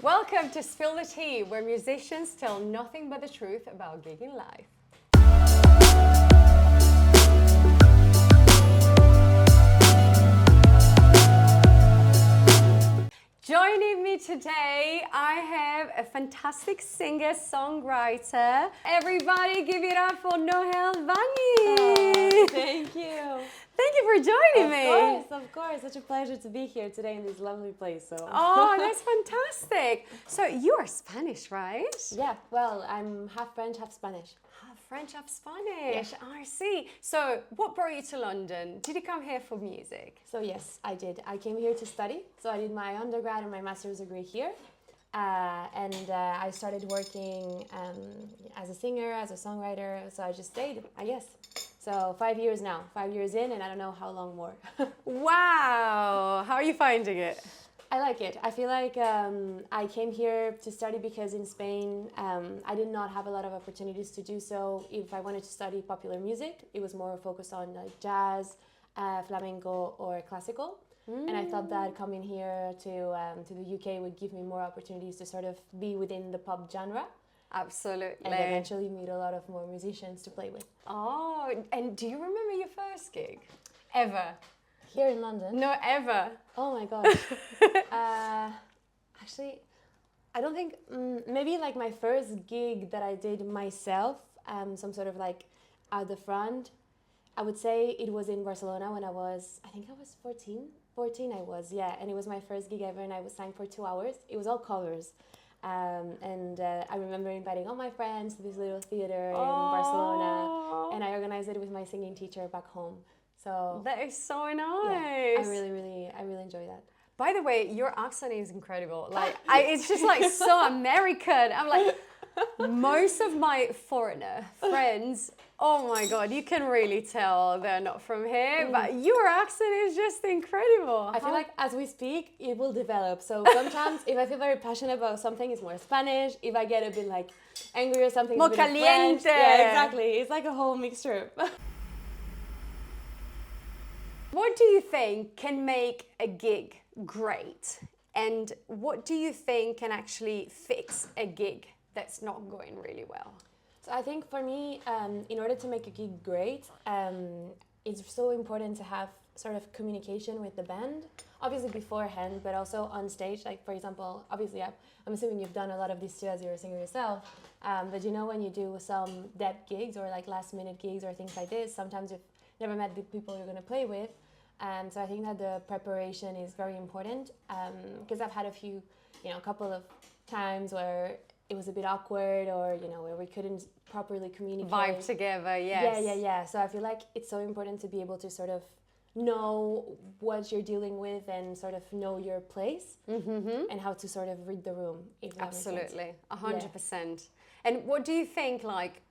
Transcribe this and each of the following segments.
Welcome to Spill the Tea, where musicians tell nothing but the truth about gigging life. Joining me today, I have a fantastic singer-songwriter. Everybody give it up for Noelle Vanyi. Oh, thank you. Thank you for joining me. Of course. Such a pleasure to be here today in this lovely place. Oh, that's fantastic. So you are Spanish, right? Yeah, well, I'm half French, half Spanish. Half French, half Spanish. Yeah. I see. So what brought you to London? Did you come here for music? So yes, I did. I came here to study. So I did my undergrad and my master's degree here. I started working as a singer, as a songwriter. So I just stayed, I guess. So 5 years now, 5 years in, and I don't know how long more. Wow, how are you finding it? I like it. I feel like I came here to study because in Spain, I did not have a lot of opportunities to do so. If I wanted to study popular music, it was more focused on like jazz, flamenco, or classical. And I thought that coming here to the UK would give me more opportunities to sort of be within the pop genre. Absolutely. And eventually meet a lot of more musicians to play with. Oh, and do you remember your first gig? Ever? Here in London? No, ever. Oh my gosh. Actually, I don't think, maybe like my first gig that I did myself, some sort of like at the front, I would say it was in Barcelona when I was 14. 14 I was, yeah. And it was my first gig ever and I was sang for 2 hours. It was all covers. I remember inviting all my friends to this little theater in Barcelona, and I organized it with my singing teacher back home. So that is so nice. Yeah, I really enjoy that. By the way, your accent is incredible. Like, it's just like so American. I'm like, most of my foreigner friends, oh my God, you can really tell they're not from here, but your accent is just incredible. I feel like as we speak, it will develop. So sometimes if I feel very passionate about something, it's more Spanish. If I get a bit like angry or something, More it's a bit caliente. French. Yeah, exactly. It's like a whole mixture. What do you think can make a gig great? And what do you think can actually fix a gig that's not going really well? So I think for me, in order to make a gig great, it's so important to have sort of communication with the band, obviously beforehand, but also on stage. Like, for example, obviously I'm assuming you've done a lot of these too as you're a singer yourself, but you know when you do some depth gigs or like last minute gigs or things like this, sometimes you've never met the people you're going to play with. So I think that the preparation is very important because I've had a couple of times where it was a bit awkward or, where we couldn't properly communicate. Vibe together, yes. Yeah. So I feel like it's so important to be able to sort of know what you're dealing with and sort of know your place and how to sort of read the room. If that Absolutely, makes sense. 100%. Yeah. And what do you think, like,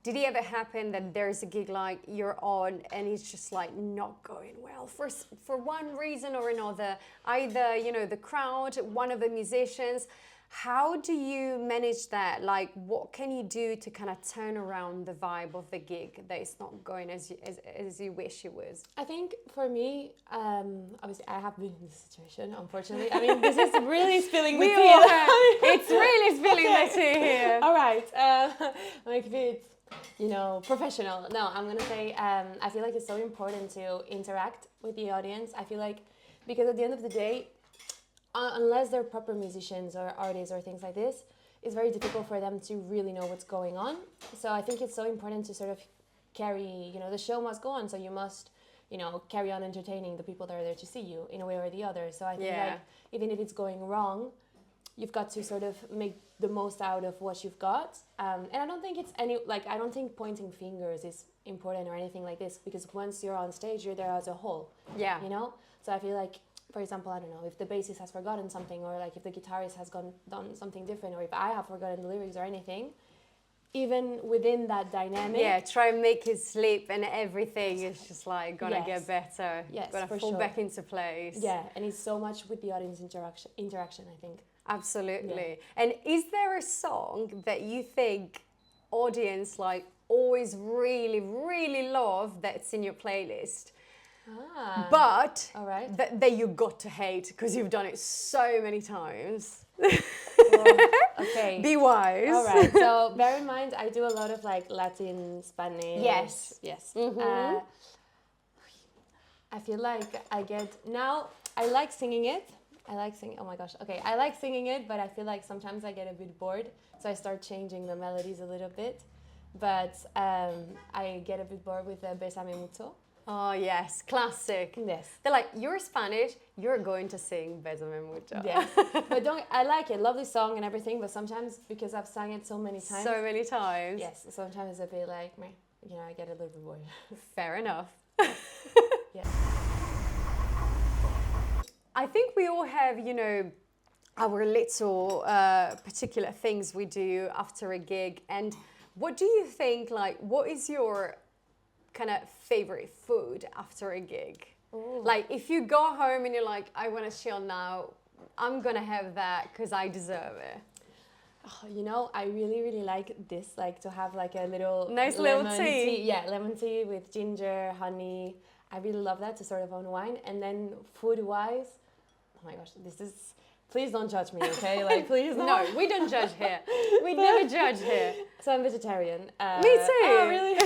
did it ever happen that there's a gig like you're on and it's just like not going well for one reason or another? Either, the crowd, one of the musicians. How do you manage that? Like, what can you do to kind of turn around the vibe of the gig that it's not going as you wish it was? I think for me, obviously I have been in this situation, unfortunately. I mean, this is really spilling the tea. It's really spilling the tea here. All right. Like if it's, professional. No, I'm going to say I feel like it's so important to interact with the audience. I feel like because at the end of the day, unless they're proper musicians or artists or things like this, it's very difficult for them to really know what's going on. So I think it's so important to sort of carry, the show must go on. So you must, carry on entertaining the people that are there to see you in a way or the other. So I think like even if it's going wrong, you've got to sort of make the most out of what you've got. And I don't think I don't think pointing fingers is important or anything like this, because once you're on stage, you're there as a whole. Yeah. So I feel like, for example, I don't know, if the bassist has forgotten something, or like if the guitarist has done something different, or if I have forgotten the lyrics or anything, even within that dynamic. Yeah, try and make it sleep and everything is just like gonna get better. Yes, gonna fall back into place. Yeah, and it's so much with the audience interaction, I think. Absolutely. Yeah. And is there a song that you think audience like always really, really love that's in your playlist? But all right. that you got to hate because you've done it so many times? Well, okay. Be wise. All right. So bear in mind, I do a lot of like Latin, Spanish. Yes. Yes. Mm-hmm. I feel like I get now. I like singing it. I like singing. Oh my gosh. Okay. I like singing it, but I feel like sometimes I get a bit bored, so I start changing the melodies a little bit. But I get a bit bored with the Besame Mucho. Oh yes, classic. Yes. They're like, you're Spanish, you're going to sing Besame Mucho. Yes. But don't I like it, lovely song and everything, but sometimes because I've sung it so many times. So many times. Yes, sometimes it's a bit like, meh, I get a little bit bored. Fair enough. Yes. I think we all have, our little particular things we do after a gig. And what do you think, like, what is your kind of favorite food after a gig? Ooh. Like, if you go home and you're like, I want to chill now, I'm going to have that because I deserve it. Oh, I really, really like this, like to have like a little nice little tea. Yeah, lemon tea with ginger, honey. I really love that to sort of unwind. And then food-wise, oh my gosh, this is, please don't judge me, okay? Like, please don't. No, we don't judge here. We never judge here. So I'm vegetarian. Me too. Oh, really?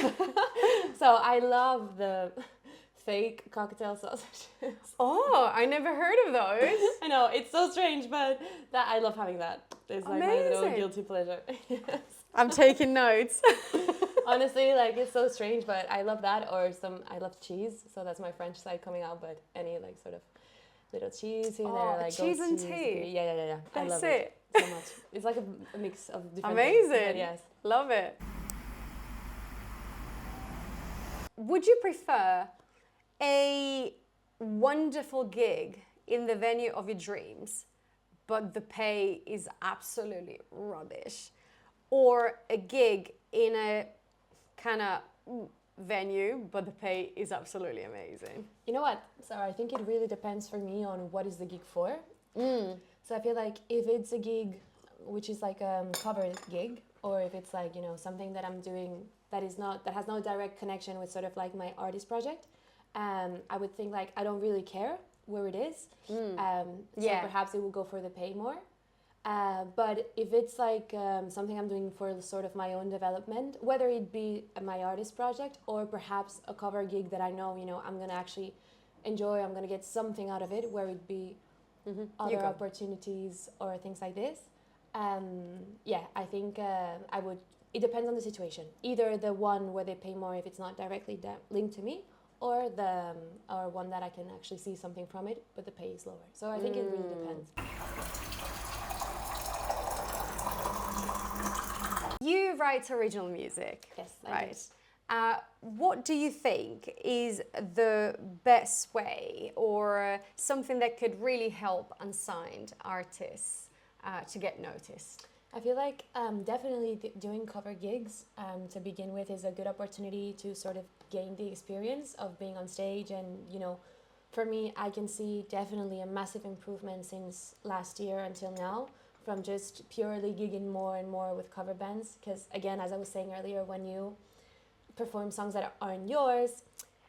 So I love the fake cocktail sausages. Oh, I never heard of those. I know, it's so strange, but that I love having that. It's like my little Amazing. guilty pleasure. Yes. I'm taking notes. Honestly, like it's so strange, but I love that. Or I love cheese, so that's my French side coming out. But any like sort of little cheese in there, like cheese and cheese. tea. Yeah. I That's love it. so much. It's like a mix of different Amazing. things. But yes. Love it. Would you prefer a wonderful gig in the venue of your dreams, but the pay is absolutely rubbish, or a gig in a kind of venue, but the pay is absolutely amazing? You know what? So I think it really depends for me on what is the gig for. So I feel like if it's a gig which is like a covered gig, or if it's like something that I'm doing that has no direct connection with sort of like my artist project, I would think like I don't really care where it is. So perhaps it will go for the pay more. But if it's like something I'm doing for sort of my own development, whether it be my artist project or perhaps a cover gig that I know, I'm going to actually enjoy, I'm going to get something out of it, where it be other opportunities or things like this. I think I would, it depends on the situation. Either the one where they pay more if it's not directly linked to me, or one that I can actually see something from it, but the pay is lower. So I think it really depends. You write original music. Yes, right. What do you think is the best way, or something that could really help unsigned artists to get noticed? I feel like definitely doing cover gigs to begin with is a good opportunity to sort of gain the experience of being on stage. And, for me, I can see definitely a massive improvement since last year until now, from just purely gigging more and more with cover bands. Because, again, as I was saying earlier, when you perform songs that aren't yours,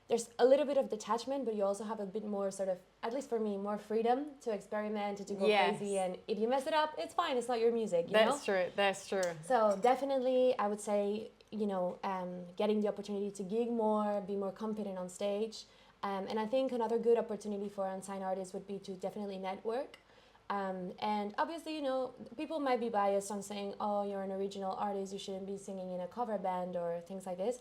there's a little bit of detachment, but you also have a bit more sort of, at least for me, more freedom to experiment, to go crazy. And if you mess it up, it's fine. It's not your music, you know? That's true. So definitely, I would say, getting the opportunity to gig more, be more confident on stage. And I think another good opportunity for unsigned artists would be to definitely network. And obviously, people might be biased on saying, oh, you're an original artist, you shouldn't be singing in a cover band or things like this.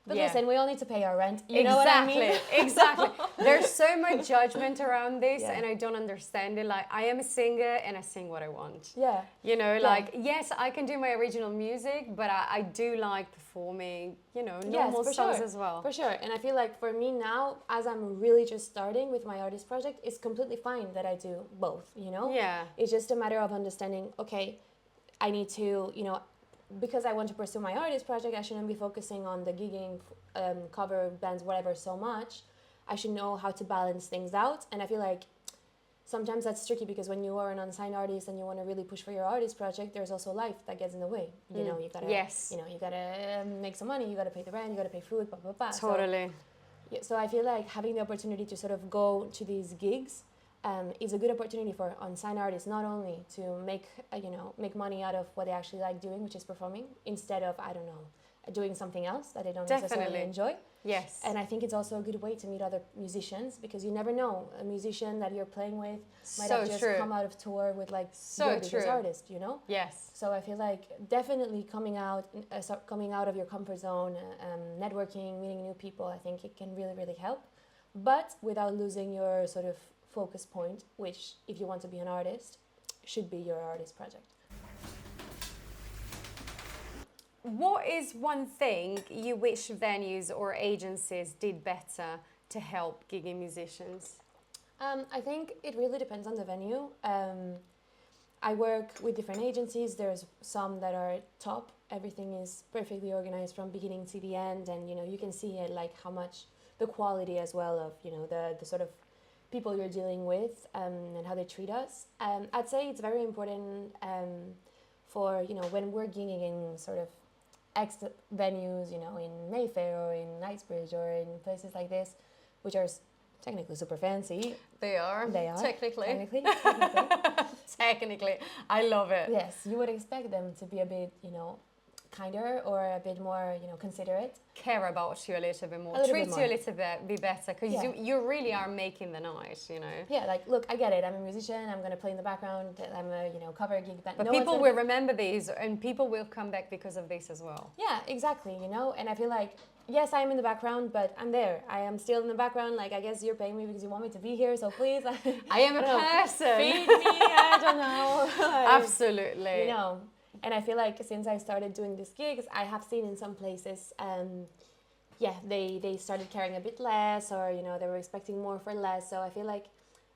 But listen, we all need to pay our rent. You know what I mean? Exactly. There's so much judgment around this, Yeah. and I don't understand it. Like, I am a singer and I sing what I want. Yeah. Yes, I can do my original music, but I do like performing, normal songs as well. For sure. And I feel like for me now, as I'm really just starting with my artist project, it's completely fine that I do both, Yeah. It's just a matter of understanding, okay, I need to, because I want to pursue my artist project, I shouldn't be focusing on the gigging, cover bands, whatever, so much. I should know how to balance things out. And I feel like sometimes that's tricky, because when you are an unsigned artist and you want to really push for your artist project, there's also life that gets in the way. You gotta, you gotta make some money, you gotta pay the rent, you gotta pay food, blah, blah, blah. Totally. So I feel like having the opportunity to sort of go to these gigs is a good opportunity for unsigned artists not only to make money out of what they actually like doing, which is performing, instead of, I don't know, doing something else that they don't necessarily Definitely. enjoy. Yes. And I think it's also a good way to meet other musicians, because you never know, a musician that you're playing with might So have just true. come out of tour with like So your biggest true. artist, you know? Yes. So I feel like definitely coming out of your comfort zone, networking, meeting new people, I think it can really, really help. But without losing your sort of focus point, which, if you want to be an artist, should be your artist project. What is one thing you wish venues or agencies did better to help gigging musicians? I think it really depends on the venue. I work with different agencies. There's some that are top. Everything is perfectly organized from beginning to the end, and you can see it, like how much the quality as well of the sort of people you're dealing with, and how they treat us. I'd say it's very important for when we're gigging in sort of X venues, in Mayfair or in Knightsbridge or in places like this, which are technically super fancy. They are. Technically. Technically. I love it. Yes, you would expect them to be a bit, kinder or a bit more, considerate. Care about you a little bit more. A little Treat bit you a more. little bit be better, because Yeah. you really are making the night, Yeah, like, look, I get it. I'm a musician. I'm going to play in the background. I'm a, cover a gig. But no people one's will gonna- remember these, and people will come back because of this as well. Yeah, exactly, And I feel like, yes, I'm in the background, but I'm there. I am still in the background. Like, I guess you're paying me because you want me to be here, so please. I am a I don't know, person. feed me, I don't know. Absolutely. And I feel like since I started doing these gigs, I have seen in some places, they started caring a bit less, or they were expecting more for less. So I feel like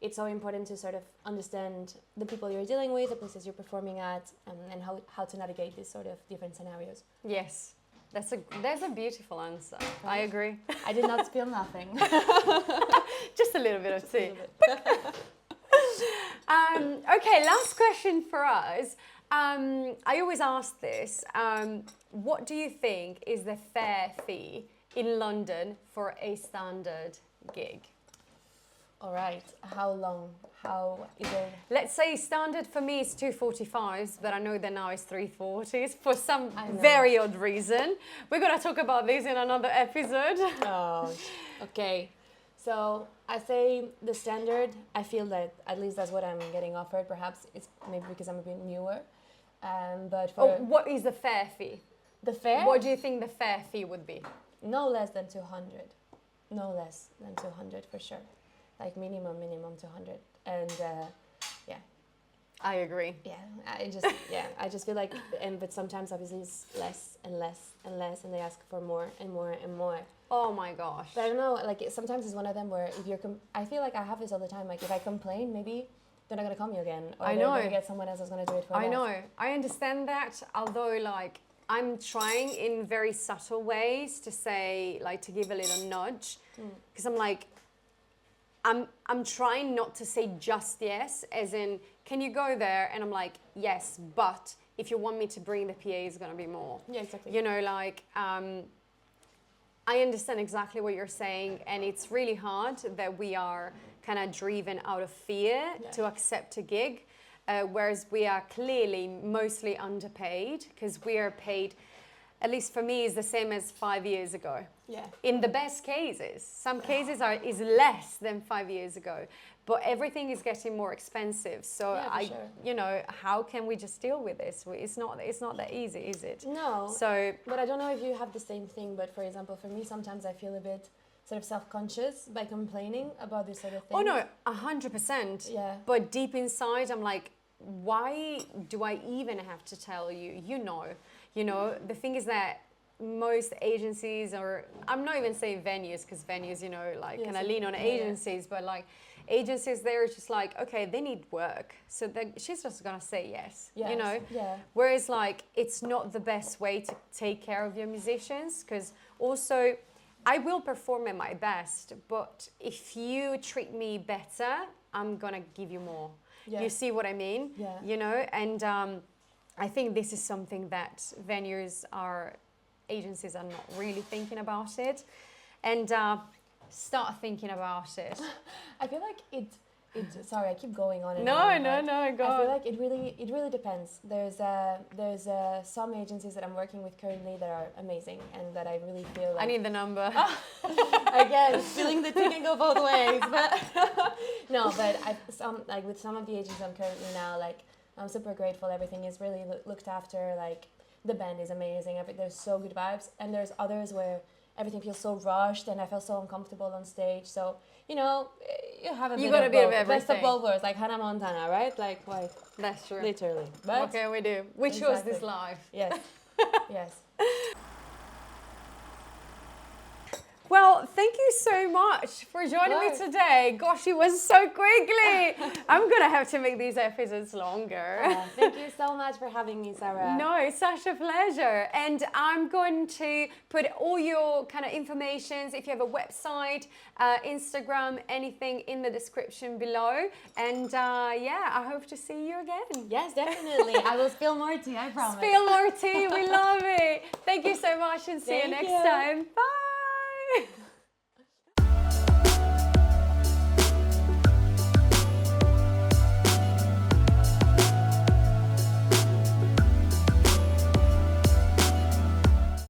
it's so important to sort of understand the people you're dealing with, the places you're performing at, and how to navigate these sort of different scenarios. Yes. That's a beautiful answer. I agree. I did not spill nothing. Just a little bit of tea. Okay, last question for us. I always ask this. What do you think is the fair fee in London for a standard gig? All right. How long? How is it? Let's say standard for me is 245s, but I know that now it's 340s for some I know. very odd reason. We're going to talk about this in another episode. Oh, okay. So I say the standard, I feel that at least that's what I'm getting offered. Perhaps it's maybe because I'm a bit newer. But for What is the fair fee? the fare, What do you think the fair fee would be? no less than 200. No less than 200 for sure. Like minimum 200. And I agree. I just feel like, but sometimes obviously it's less and less and less, and they ask for more and more and more. Oh my gosh. But I don't know, like sometimes it's one of them where if you're, I feel like I have this all the time. Like if I complain, maybe they're not gonna call me again, or I they're know. gonna get someone else who's gonna do it for I less. know. I understand that, although like I'm trying in very subtle ways to say, like, to give a little nudge, because I'm like, I'm trying not to say just yes, as in, can you go there? And I'm like, yes, but if you want me to bring the PA, it's gonna be more. Yeah, exactly. I understand exactly what you're saying, and it's really hard that we are kind of driven out of fear to accept a gig, whereas we are clearly mostly underpaid, because we are paid, at least for me, is the same as 5 years ago. Yeah. In the best cases, some cases is less than 5 years ago, but everything is getting more expensive. So how can we just deal with this? It's not that easy, is it? No. So, But I don't know if you have the same thing, but for example, for me, sometimes I feel a bit sort of self-conscious by complaining about this sort of thing. oh no, 100%. Yeah. But deep inside, I'm like, why do I even have to tell you? The thing is that most agencies, or I'm not even saying venues, because venues, kind of lean on agencies, but like agencies, they're just like, okay, they need work, so she's just gonna say yes, Yeah. Whereas like it's not the best way to take care of your musicians, because also I will perform at my best, but if you treat me better, I'm gonna give you more. Yeah. You see what I mean? Yeah. And I think this is something that agencies are not really thinking about it, and start thinking about it. I feel like sorry, I keep going on and No, on. no, but no, go I feel on. like it really depends. There's some agencies that I'm working with currently that are amazing and that I really feel like I need the number. again feeling the thing can go both ways. But no, but with some of the agencies I'm currently now, like I'm super grateful. Everything is really looked after. Like the band is amazing. There's so good vibes, and there's others where everything feels so rushed and I feel so uncomfortable on stage. So, you know, you have a You bit got of a bit of both. Best of everything. both worlds, like Hannah Montana, right? Like, why? That's true. Literally. What But, can we do? We chose Exactly. this life. yes, yes. Well, thank you so much for joining me course. today. Gosh, it was so quickly. I'm going to have to make these episodes longer. Thank you so much for having me, Sarah. No, it's such a pleasure. And I'm going to put all your kind of informations, if you have a website, Instagram, anything in the description below. And yeah, I hope to see you again. Yes, definitely. I will spill more tea, I promise. Spill more tea. We love it. Thank you so much and see you Thank next you. time. Bye.